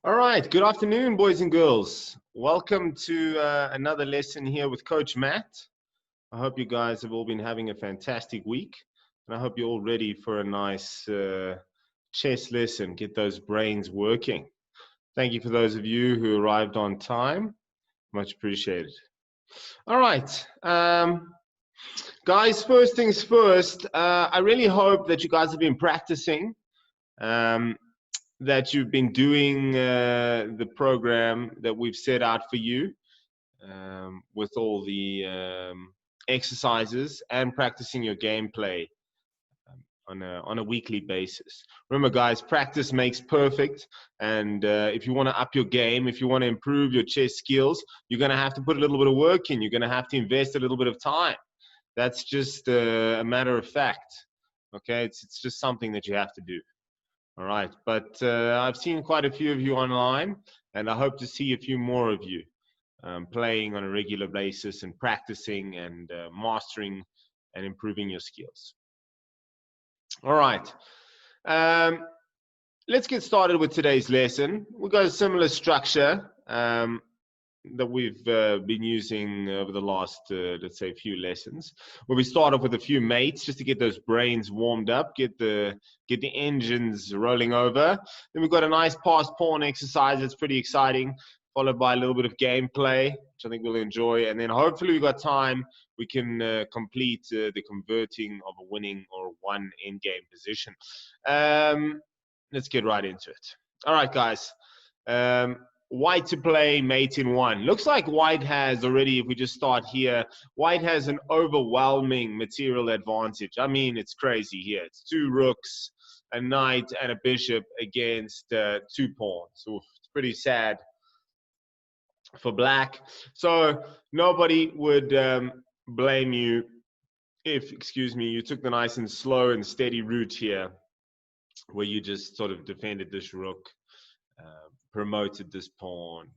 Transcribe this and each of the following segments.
All right, good afternoon, boys and girls. Welcome to another lesson here with Coach Matt. I hope you guys have all been having a fantastic week, and I hope you're all ready for a nice chess lesson. Get those brains working. Thank you for those of you who arrived on time. Much appreciated. All right, guys, first things first, I really hope that you guys have been practicing. That you've been doing the program that we've set out for you with all the exercises and practicing your gameplay on a weekly basis. Remember, guys, practice makes perfect. And if you want to up your game, if you want to improve your chess skills, you're going to have to put a little bit of work in. You're going to have to invest a little bit of time. That's just a matter of fact. Okay, it's just something that you have to do. All right, but I've seen quite a few of you online, and I hope to see a few more of you playing on a regular basis and practicing and mastering and improving your skills. All right, let's get started with today's lesson. We've got a similar structure that we've been using over the last, let's say, few lessons, where we start off with a few mates just to get those brains warmed up, get the engines rolling over. Then we've got a nice pass pawn exercise that's pretty exciting, followed by a little bit of gameplay, which I think we'll enjoy. And then hopefully we've got time, we can complete the converting of a winning or one endgame position. Let's get right into it. All right, guys. White to play mate in one. Looks like white has already, if we just start here, white has an overwhelming material advantage. I mean, it's crazy here. It's two rooks, a knight, and a bishop against two pawns. Oof, it's pretty sad for black. So nobody would blame you if, excuse me, you took the nice and slow and steady route here, where you just sort of defended this rook. Promoted this pawn.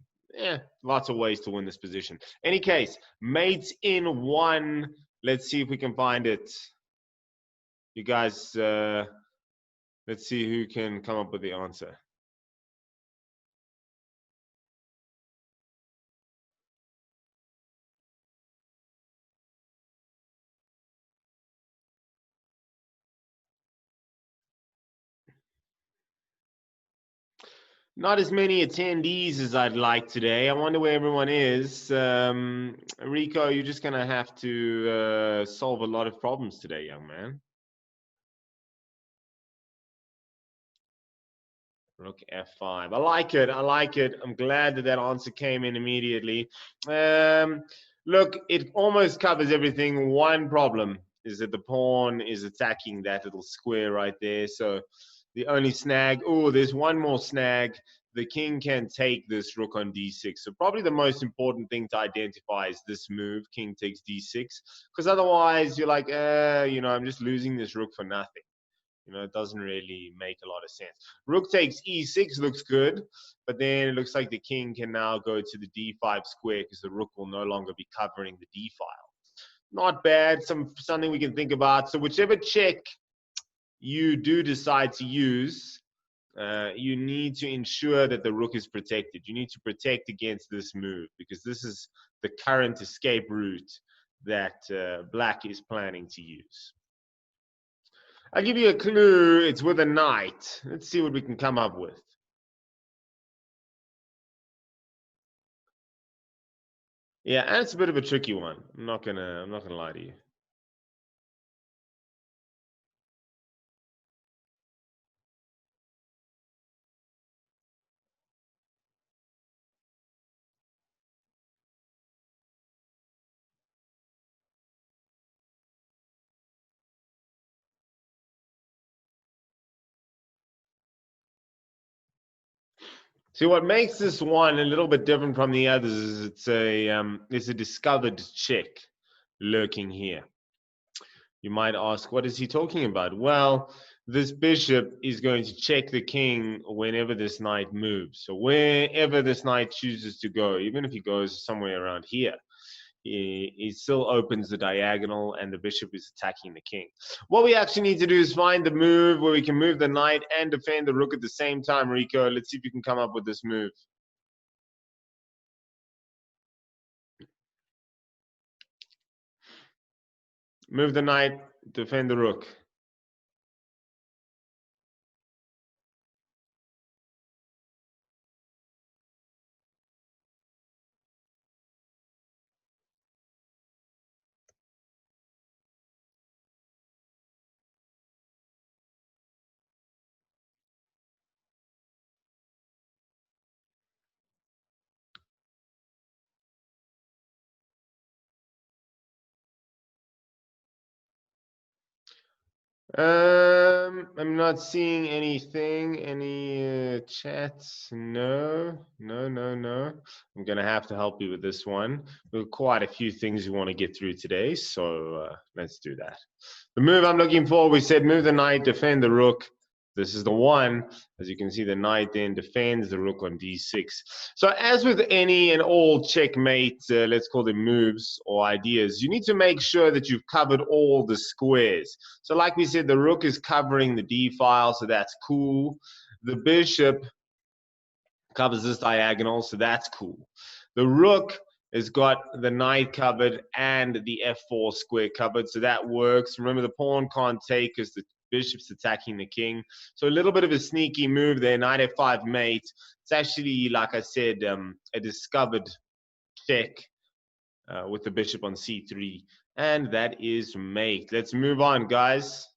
Lots of ways to win this position. Any case, mates in one. Let's see if we can find it. You guys, let's see who can come up with the answer. Not as many attendees as I'd like today. I wonder where everyone is. Rico, you're just going to have to solve a lot of problems today, young man. Rook f5. I like it. I like it. I'm glad that that answer came in immediately. Look, it almost covers everything. One problem is that the pawn is attacking that little square right there. So the only snag, oh, there's one more snag. The king can take this rook on d6. So probably the most important thing to identify is this move, king takes d6. Because otherwise you're like, I'm just losing this rook for nothing. It doesn't really make a lot of sense. Rook takes e6 looks good, but then it looks like the king can now go to the d5 square because the rook will no longer be covering the d file. Not bad, something we can think about. So whichever check you do decide to use, you need to ensure that the rook is protected. You need to protect against this move because this is the current escape route that black is planning to use. I'll give you a clue. It's with a knight. Let's see what we can come up with. Yeah, and it's a bit of a tricky one. I'm not gonna lie to you. See, what makes this one a little bit different from the others is it's a discovered check lurking here. You might ask, what is he talking about? Well, this bishop is going to check the king whenever this knight moves. So wherever this knight chooses to go, even if he goes somewhere around here, he still opens the diagonal and the bishop is attacking the king. What we actually need to do is find the move where we can move the knight and defend the rook at the same time, Rico. Let's see if you can come up with this move. Move the knight, defend the rook. I'm not seeing anything. Any chats? No. I'm gonna have to help you with this one. We've got quite a few things we want to get through today, so let's do that. The move I'm looking for, we said move the knight, defend the rook. This is the one. As you can see, the knight then defends the rook on d6. So as with any and all checkmate, let's call them moves or ideas, you need to make sure that you've covered all the squares. So like we said, the rook is covering the d file, so that's cool. The bishop covers this diagonal, so that's cool. The rook has got the knight covered and the f4 square covered, so that works. Remember, the pawn can't take because the bishop's attacking the king. So a little bit of a sneaky move there, knight f5 mate. It's actually, like I said, a discovered check with the bishop on c3. And that is mate. Let's move on, guys.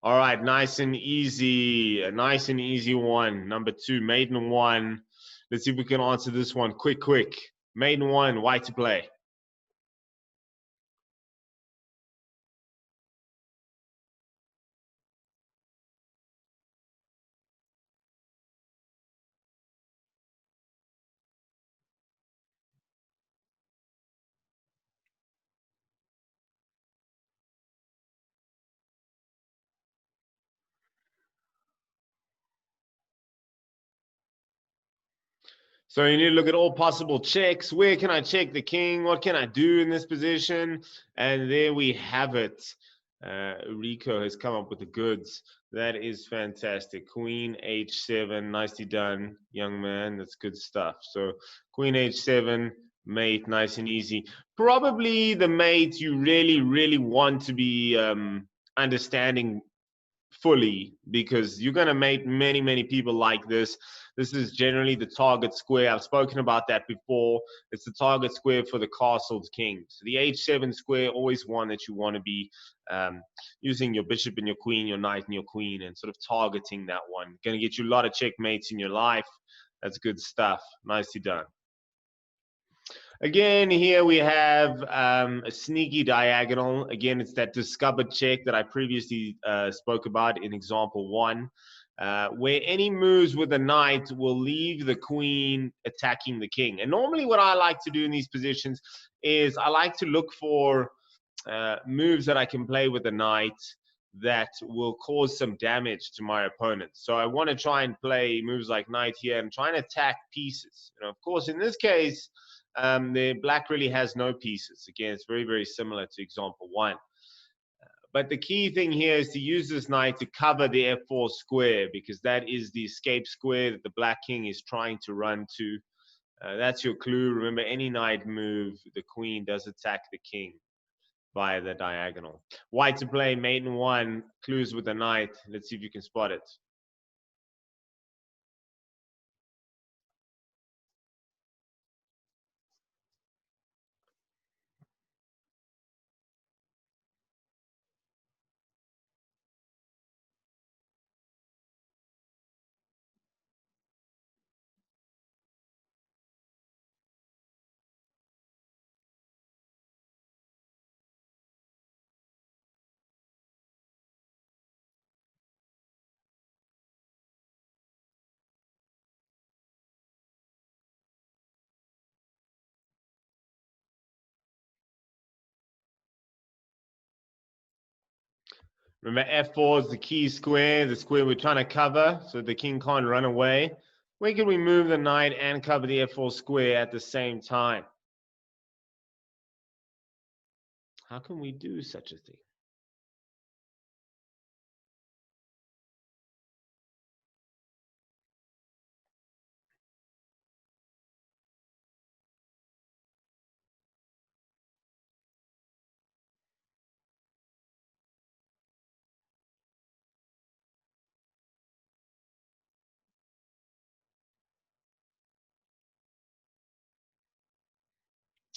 All right, nice and easy. A nice and easy one. Number 2, maiden 1. Let's see if we can answer this one quick. Maiden 1, white to play. So you need to look at all possible checks. Where can I check the king? What can I do in this position? And there we have it. Rico has come up with the goods. That is fantastic. Queen h7, nicely done, young man. That's good stuff. So queen h7, mate, nice and easy. Probably the mate you really want to be understanding fully, because you're going to make many people like this. This is generally the target square. I've spoken about that before. It's the target square for the castled king. So the h7 square, always one that you want to be using your bishop and your queen, your knight and your queen, and sort of targeting that one. Going to get you a lot of checkmates in your life. That's good stuff. Nicely done. Again, here we have a sneaky diagonal. Again, it's that discovered check that I previously spoke about in example 1, where any moves with the knight will leave the queen attacking the king. And normally what I like to do in these positions is I like to look for moves that I can play with the knight that will cause some damage to my opponent. So I want to try and play moves like knight here and try and attack pieces. Of course, in this case, the black really has no pieces. Again, it's very similar to example 1. But the key thing here is to use this knight to cover the f4 square, because that is the escape square that the black king is trying to run to. That's your clue. Remember, any knight move, the queen does attack the king via the diagonal. White to play, maiden 1, clues with the knight. Let's see if you can spot it. Remember, f4 is the key square, the square we're trying to cover, so the king can't run away. Where can we move the knight and cover the f4 square at the same time? How can we do such a thing?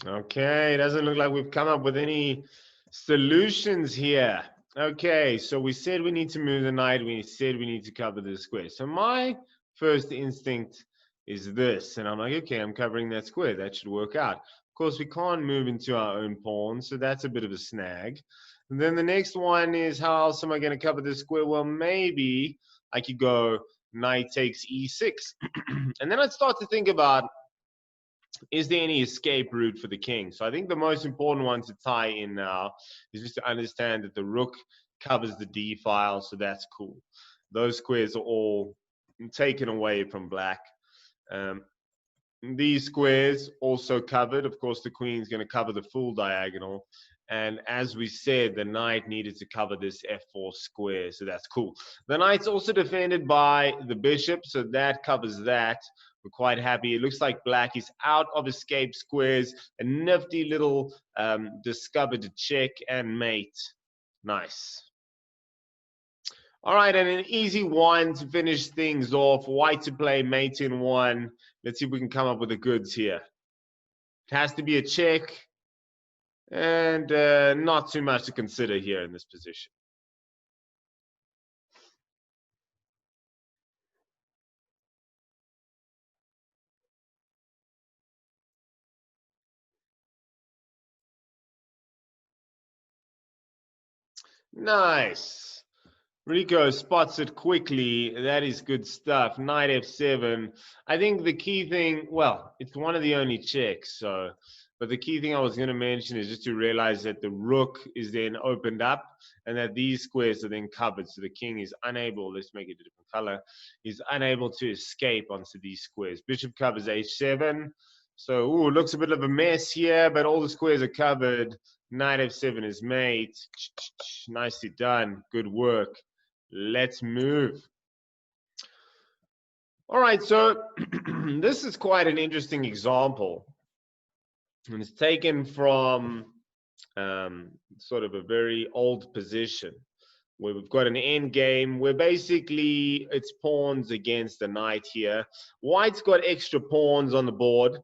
Okay, it doesn't look like we've come up with any solutions here. Okay, so we said we need to move the knight. We said we need to cover the square. So my first instinct is this. And I'm like, okay, I'm covering that square. That should work out. Of course, we can't move into our own pawn, so that's a bit of a snag. And then the next one is, how else am I going to cover the square? Well, maybe I could go knight takes e6. And then I'd start to think about, is there any escape route for the king? So I think the most important one to tie in now is just to understand that the rook covers the d file, so that's cool. Those squares are all taken away from black. Um, these squares also covered. Of course, the queen's going to cover the full diagonal. And as we said, the knight needed to cover this f4 square, so that's cool. The knight's also defended by the bishop, so that covers that. We're quite happy. It looks like black is out of escape squares. A nifty little discovered check and mate. Nice. All right, and an easy one to finish things off. White to play mate in one. Let's see if we can come up with the goods here. It has to be a check, and not too much to consider here in this position. Nice. Rico spots it quickly. That is good stuff. Knight f7. I think the key thing, well, it's one of the only checks, so, but the key thing I was going to mention is just to realize that the rook is then opened up and that these squares are then covered. So the king is unable, let's make it a different color, is unable to escape onto these squares. Bishop covers h7. So, ooh, looks a bit of a mess here, but all the squares are covered. Knight f7 is mate. Nicely done. Good work. Let's move. All right, so this is quite an interesting example. And it's taken from sort of a very old position where we've got an end game where basically it's pawns against the knight here. White's got extra pawns on the board,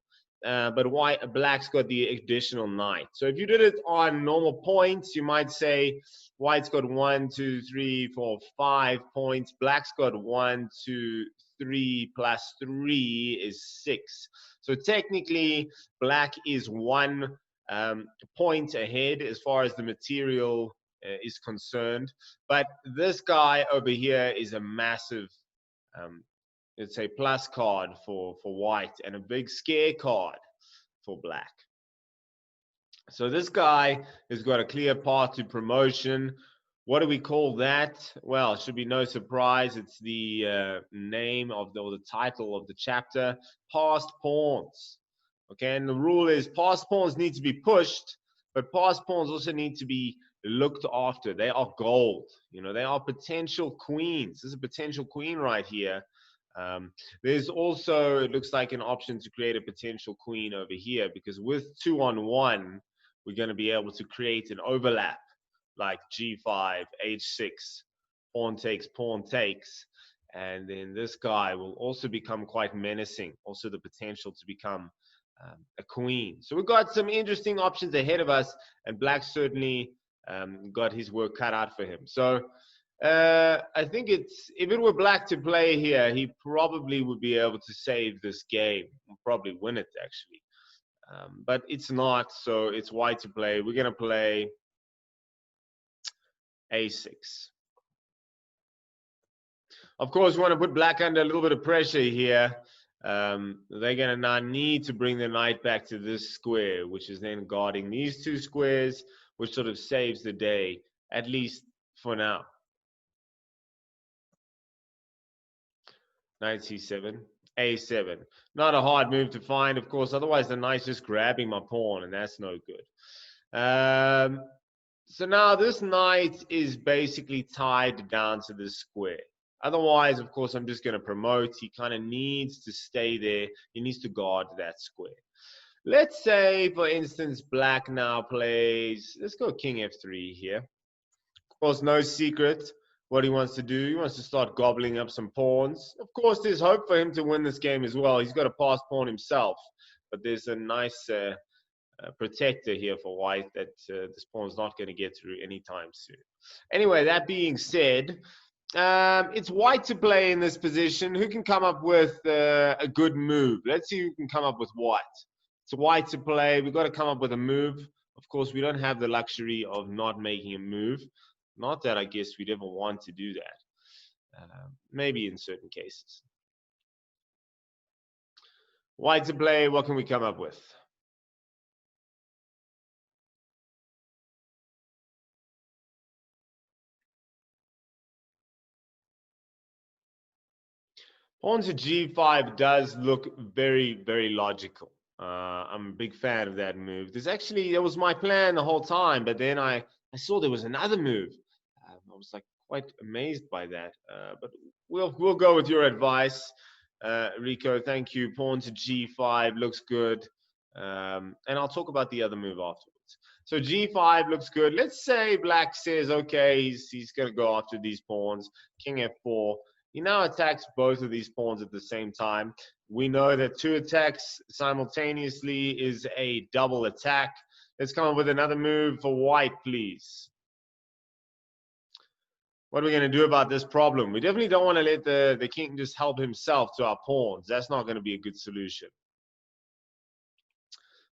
but black's got the additional knight. So if you did it on normal points, you might say white's got 1, 2, 3, 4, 5 points. Black's got 1, 2, 3 plus 3 is 6. So technically, black is 1 point ahead as far as the material is concerned. But this guy over here is a massive, let's say, plus card for white and a big scare card for black. So this guy has got a clear path to promotion. What do we call that? Well, it should be no surprise. It's the name of or the title of the chapter, Passed Pawns. Okay, and the rule is passed pawns need to be pushed, but passed pawns also need to be looked after. They are gold. You know, they are potential queens. This is a potential queen right here. There's also, it looks like, an option to create a potential queen over here, because with 2-on-1, we're going to be able to create an overlap like g5, h6, pawn takes, and then this guy will also become quite menacing, also the potential to become a queen. So we've got some interesting options ahead of us, and black certainly got his work cut out for him. So I think if it were black to play here, he probably would be able to save this game, probably win it actually. But it's not, so it's white to play. We're going to play a6. Of course, we want to put black under a little bit of pressure here. They're going to now need to bring the knight back to this square, which is then guarding these two squares, which sort of saves the day, at least for now. Knight c7, a7. Not a hard move to find, of course. Otherwise, the knight's just grabbing my pawn, and that's no good. So now this knight is basically tied down to this square. Otherwise, of course, I'm just going to promote. He kind of needs to stay there. He needs to guard that square. Let's say, for instance, black now plays, let's go king f3 here. Of course, no secret what he wants to do. He wants to start gobbling up some pawns. Of course, there's hope for him to win this game as well. He's got a pass pawn himself, but there's a nice protector here for white that this pawn's not going to get through anytime soon. Anyway, that being said, it's white to play in this position. Who can come up with a good move? Let's see who can come up with what. It's white to play. We've got to come up with a move. Of course, we don't have the luxury of not making a move. Not that I guess we'd ever want to do that. Maybe in certain cases. White to play, what can we come up with? Pawn to g5 does look very, very logical. I'm a big fan of that move. That was my plan the whole time, but then I saw there was another move. I was like quite amazed by that. But we'll go with your advice, Rico. Thank you. Pawn to g5 looks good, and I'll talk about the other move afterwards. So g5 looks good. Let's say black says, okay, he's going to go after these pawns. King f4. He now attacks both of these pawns at the same time. We know that 2 attacks simultaneously is a double attack. Let's come up with another move for white, please. What are we going to do about this problem? We definitely don't want to let the king just help himself to our pawns. That's not going to be a good solution.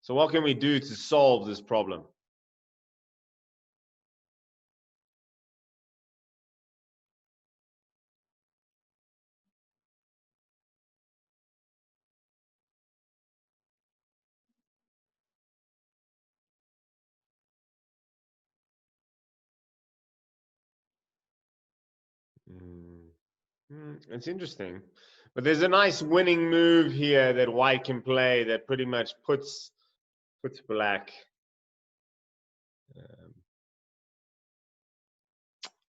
So what can we do to solve this problem? It's interesting. But there's a nice winning move here that white can play that pretty much puts black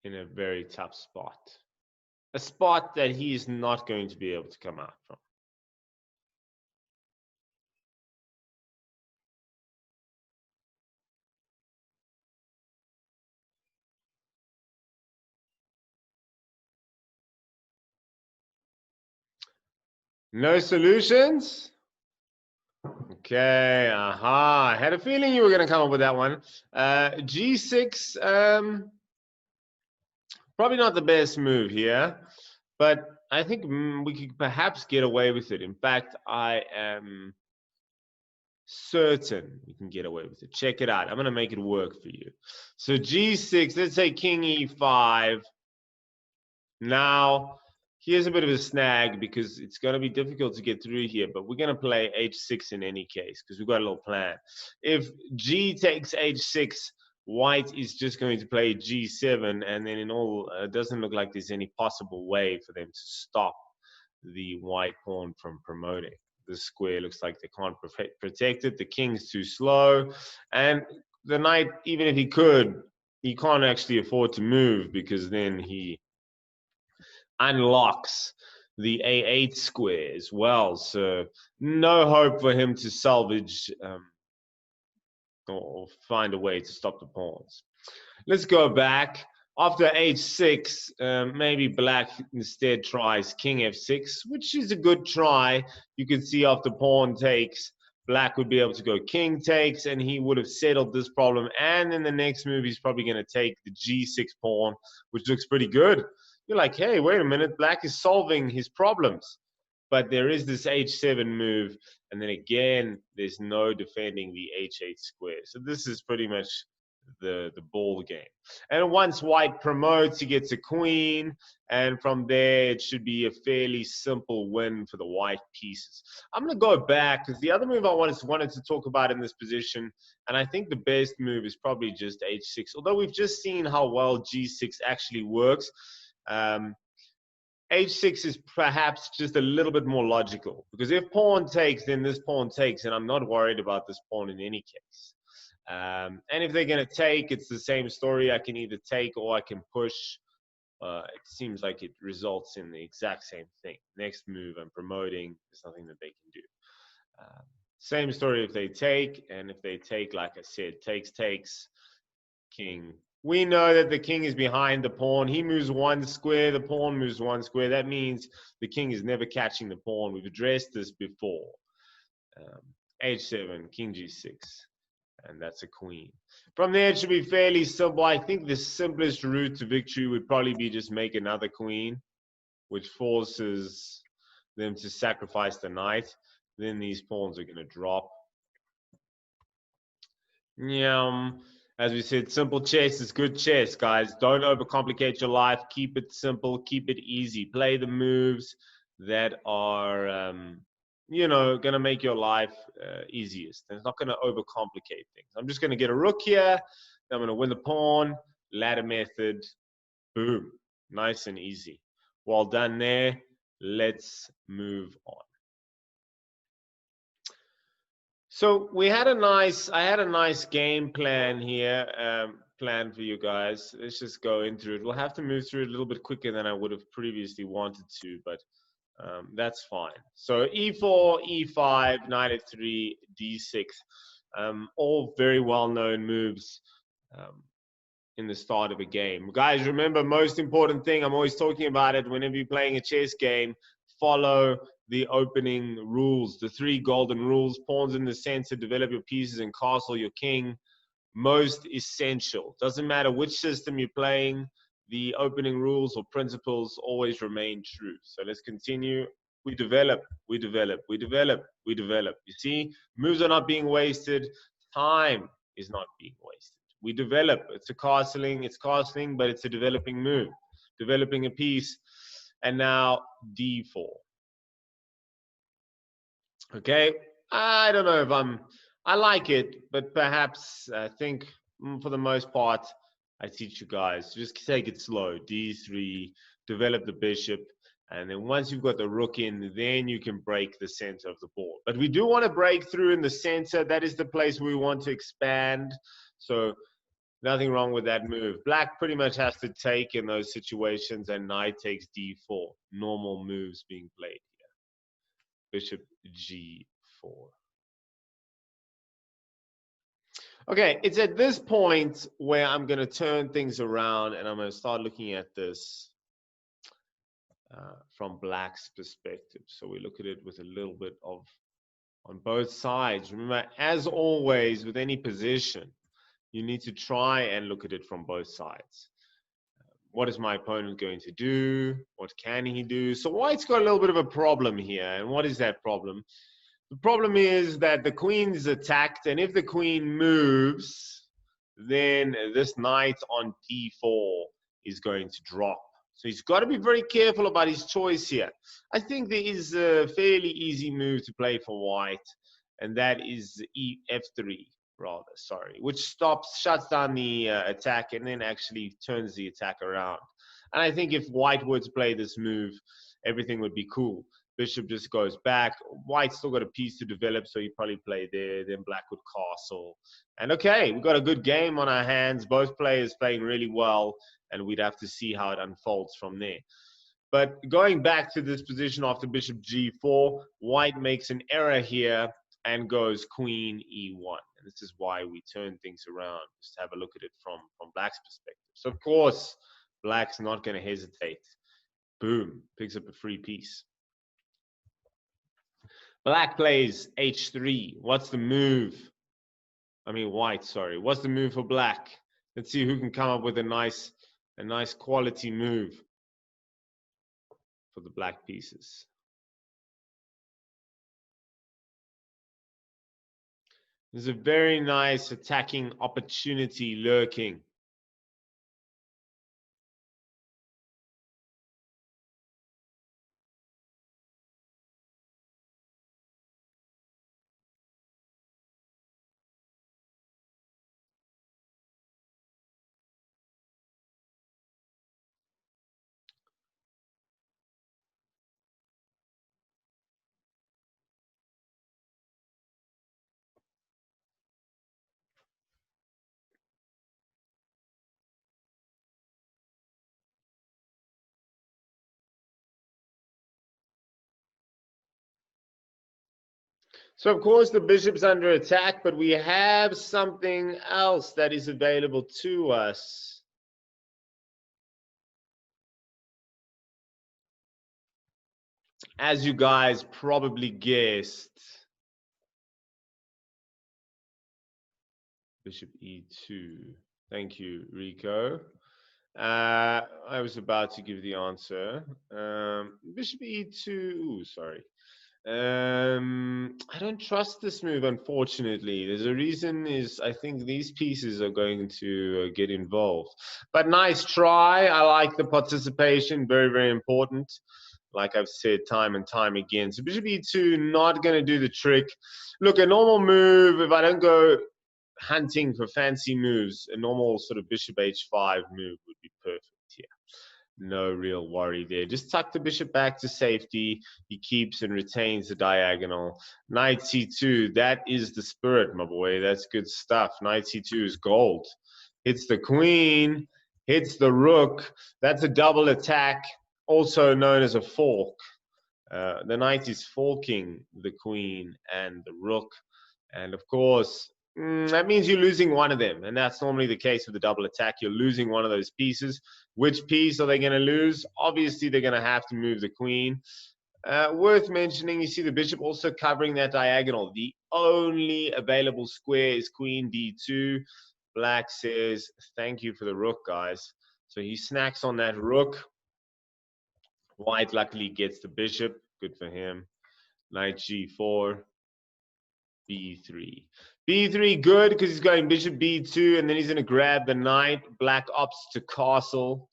in a very tough spot. A spot that he is not going to be able to come out from. No solutions? Okay, aha. I had a feeling you were going to come up with that one. G6, probably not the best move here, but I think we could perhaps get away with it. In fact, I am certain we can get away with it. Check it out. I'm going to make it work for you. So G6, let's say King E5. Now, here's a bit of a snag because it's going to be difficult to get through here, but we're going to play H6 in any case because we've got a little plan. If G takes H6, white is just going to play G7, and then in all, it doesn't look like there's any possible way for them to stop the white pawn from promoting. The square looks like they can't protect it. The king's too slow, and the knight, even if he could, he can't actually afford to move because then he unlocks the A8 square as well. So no hope for him to salvage or find a way to stop the pawns. Let's go back. After H6, maybe black instead tries King F6, which is a good try. You can see after pawn takes, black would be able to go King takes, and he would have settled this problem. And in the next move, he's probably going to take the G6 pawn, which looks pretty good. You're like, hey, wait a minute, black is solving his problems. But there is this H7 move, and then again, there's no defending the H8 square. So this is pretty much the ball game. And once white promotes, he gets a queen, and from there it should be a fairly simple win for the white pieces. I'm going to go back because the other move I wanted to talk about in this position, and I think the best move is probably just H6, although we've just seen how well G6 actually works. H6 is perhaps just a little bit more logical because if pawn takes, then this pawn takes, and I'm not worried about this pawn in any case. And if they're going to take, it's the same story. I can either take or I can push. It seems like it results in the exact same thing. Next move, I'm promoting. There's nothing that they can do. Same story if they take, and if they take, like I said, takes, king. We know that the king is behind the pawn. He moves one square, the pawn moves one square. That means the king is never catching the pawn. We've addressed this before. H7, king g6, and that's a queen. From there, it should be fairly simple. I think the simplest route to victory would probably be just make another queen, which forces them to sacrifice the knight. Then these pawns are going to drop. Yeah, as we said, simple chess is good chess, guys. Don't overcomplicate your life. Keep it simple. Keep it easy. Play the moves that are, going to make your life easiest. And it's not going to overcomplicate things. I'm just going to get a rook here. I'm going to win the pawn. Ladder method. Boom. Nice and easy. Well done there. Let's move on. So I had a nice game plan here, planned for you guys. Let's just go into it. We'll have to move through it a little bit quicker than I would have previously wanted to, but that's fine. So e4, e5, knight f3, d6, all very well-known moves in the start of a game. Guys, remember, most important thing, I'm always talking about it whenever you're playing a chess game, follow the opening rules, the 3 golden rules: pawns in the center, develop your pieces, and castle your king. Most essential. Doesn't matter which system you're playing, the opening rules or principles always remain true. So let's continue. We develop, we develop, we develop, we develop. You see, moves are not being wasted. Time is not being wasted. We develop. It's castling, but it's a developing move. Developing a piece. And now d4. Okay, I don't know if I like it, but perhaps I think for the most part, I teach you guys, just take it slow. D3, develop the bishop, and then once you've got the rook in, then you can break the center of the board. But we do want to break through in the center. That is the place we want to expand. So nothing wrong with that move. Black pretty much has to take in those situations, and knight takes d4. Normal moves being played here. Bishop g4. Okay, it's at this point where I'm going to turn things around and I'm going to start looking at this from Black's perspective. So we look at it with a little bit of on both sides. Remember, as always, with any position, you need to try and look at it from both sides. What is my opponent going to do? What can he do? So White's got a little bit of a problem here. And what is that problem? The problem is that the queen is attacked, and if the queen moves, then this knight on d4 is going to drop. So he's got to be very careful about his choice here. I think there is a fairly easy move to play for White, and that is f3, rather, sorry, which shuts down the attack and then actually turns the attack around. And I think if White were to play this move, everything would be cool. Bishop just goes back. White's still got a piece to develop, so he probably play there. Then Black would castle. And okay, we've got a good game on our hands. Both players playing really well, and we'd have to see how it unfolds from there. But going back to this position after Bishop g4, White makes an error here and goes Queen e1. And this is why we turn things around. Just have a look at it from Black's perspective. So of course, Black's not going to hesitate. Boom, picks up a free piece. Black plays h3. What's the move? I mean, White, sorry. What's the move for Black? Let's see who can come up with a nice quality move for the Black pieces. There's a very nice attacking opportunity lurking. So of course the bishop's under attack, but we have something else that is available to us. As you guys probably guessed, bishop e2. Thank you, Rico. I was about to give the answer. Bishop e2. Ooh, sorry. I don't trust this move, unfortunately. There's a reason is I think these pieces are going to get involved. But nice try. I like the participation. Very, very important. Like I've said time and time again. So bishop e2 not going to do the trick. Look, a normal move, if I don't go hunting for fancy moves, a normal sort of bishop h5 move would be perfect here. No real worry there. Just tuck the bishop back to safety. He keeps and retains the diagonal. Knight c2, that is the spirit, my boy. That's good stuff. Knight c2 is gold. Hits the queen, hits the rook. That's a double attack, also known as a fork. The knight is forking the queen and the rook. And of course, that means you're losing one of them. And that's normally the case with the double attack. You're losing one of those pieces. Which piece are they going to lose? Obviously, they're going to have to move the queen. Worth mentioning, you see the bishop also covering that diagonal. The only available square is queen d2. Black says, thank you for the rook, guys. So he snacks on that rook. White luckily gets the bishop. Good for him. Knight g4. b3. b3 good because he's going bishop b2 and then he's going to grab the knight. Black opts to castle.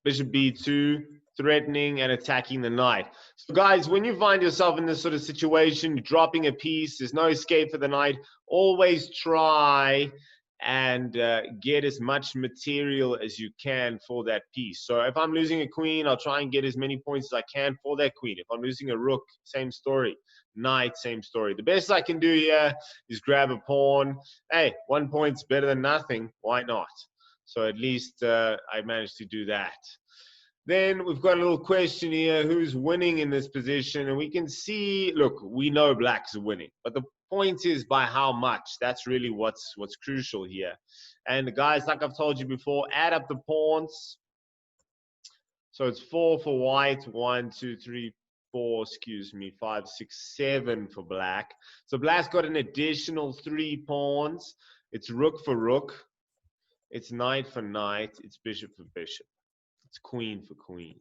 Bishop b2 threatening and attacking the knight. So guys, when you find yourself in this sort of situation, you're dropping a piece, there's no escape for the knight, always try and get as much material as you can for that piece. So if I'm losing a queen, I'll try and get as many points as I can for that queen. If I'm losing a rook, same story. Knight, same story. The best I can do here is grab a pawn. Hey, 1 point's better than nothing. Why not? So at least I managed to do that. Then we've got a little question here. Who's winning in this position? And we can see, look, we know black's winning. But the point is by how much. That's really what's crucial here. And guys, like I've told you before, add up the pawns. So it's 4 for white, 1, 2, 3, 4, 5, 6, 7 for black. So black's got an additional 3 pawns. It's rook for rook. It's knight for knight. It's bishop for bishop. It's queen for queen.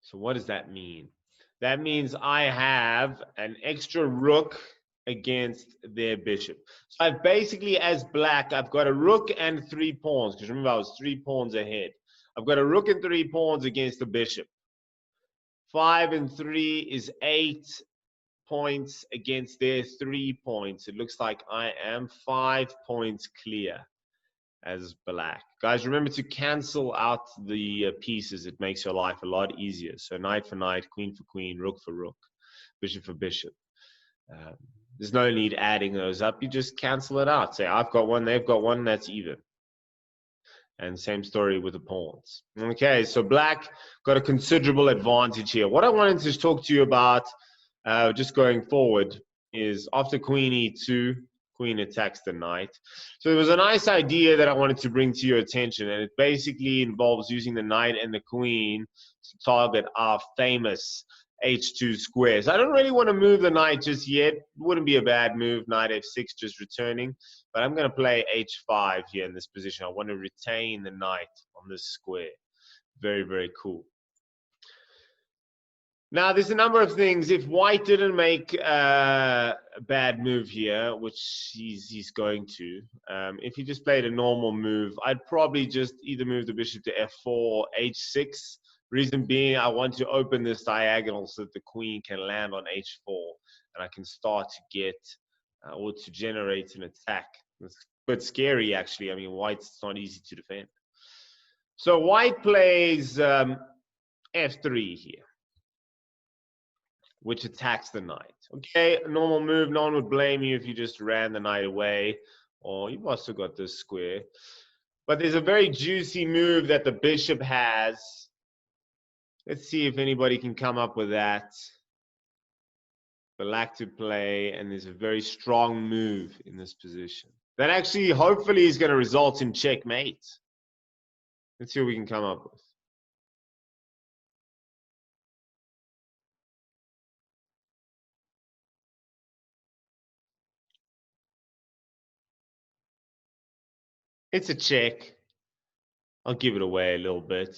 So what does that mean? That means I have an extra rook against their bishop. So I've basically, as black, I've got a rook and 3 pawns. Because remember, I was 3 pawns ahead. I've got a rook and 3 pawns against the bishop. 5 and 3 is 8 points against their 3 points. It looks like I am 5 points clear as black. Guys, remember to cancel out the pieces. It makes your life a lot easier. So knight for knight, queen for queen, rook for rook, bishop for bishop. There's no need adding those up. You just cancel it out. Say, I've got one, they've got one, that's even. And same story with the pawns. Okay, so black got a considerable advantage here. What I wanted to talk to you about just going forward is after queen e2, queen attacks the knight. So there was a nice idea that I wanted to bring to your attention, and it basically involves using the knight and the queen to target our famous h2 squares. I don't really want to move the knight just yet. It wouldn't be a bad move, knight f6 just returning, but I'm going to play h5 here in this position. I want to retain the knight on this square. Very, very cool. Now, there's a number of things. If white didn't make a bad move here, which he's going to, if he just played a normal move, I'd probably just either move the bishop to f4 or h6. Reason being, I want to open this diagonal so that the queen can land on h4, and I can start to get or to generate an attack. It's a bit scary, actually. I mean, white's not easy to defend. So white plays f3 here, which attacks the knight. Okay, a normal move. No one would blame you if you just ran the knight away, or you've also got this square. But there's a very juicy move that the bishop has. Let's see if anybody can come up with that. Black to play, and there's a very strong move in this position that actually hopefully is going to result in checkmate. Let's see what we can come up with. It's a check. I'll give it away a little bit.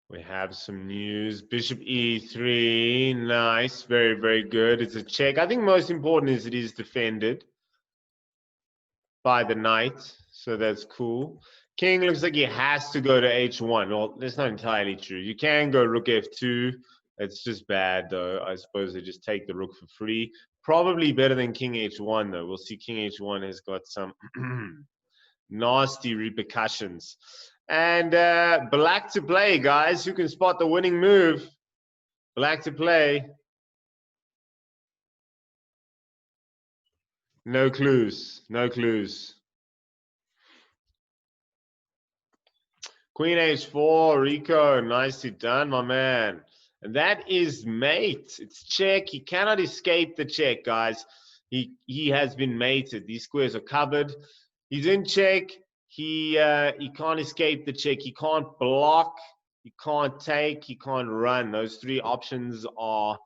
We have some news. Bishop e3. Nice. Very, very good. It's a check. I think most important is it is defended by the knight. So that's cool. King looks like he has to go to h1. Well, that's not entirely true. You can go rook f2. It's just bad, though. I suppose they just take the rook for free. Probably better than king h1, though. We'll see king h1 has got some nasty repercussions. And black to play, guys. Who can spot the winning move? Black to play. No clues. No clues. Queen h4, Rico. Nicely done, my man. And that is mate. It's check. He cannot escape the check, guys. He has been mated. These squares are covered. He's in check. He can't escape the check. He can't block. He can't take. He can't run. Those three options are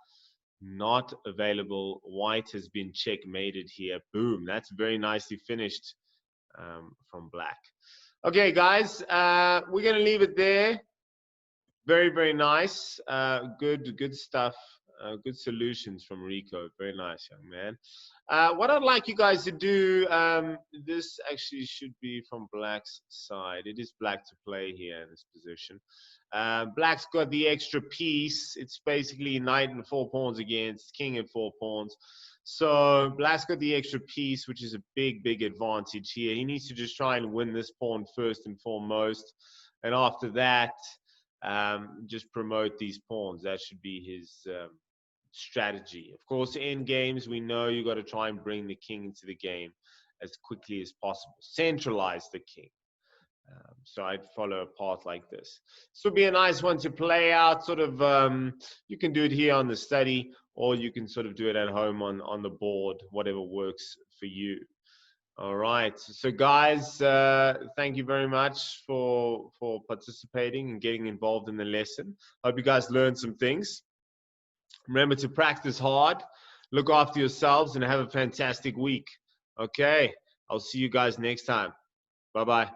not available. White has been checkmated here. Boom. That's very nicely finished from black. Okay, guys. We're going to leave it there. Very, very nice. Good stuff. Good solutions from Rico. Very nice, young man. What I'd like you guys to do, this actually should be from black's side. It is black to play here in this position. Black's got the extra piece. It's basically knight and 4 pawns against king and 4 pawns. So black's got the extra piece, which is a big, big advantage here. He needs to just try and win this pawn first and foremost. And after that, just promote these pawns. That should be his strategy. Of course, in games, we know you got to try and bring the king into the game as quickly as possible. Centralize the king. So I'd follow a path like this. This would be a nice one to play out. Sort of, you can do it here on the study, or you can sort of do it at home on the board, whatever works for you. All right. So guys, thank you very much for participating and getting involved in the lesson. Hope you guys learned some things. Remember to practice hard, look after yourselves, and have a fantastic week. Okay. I'll see you guys next time. Bye-bye.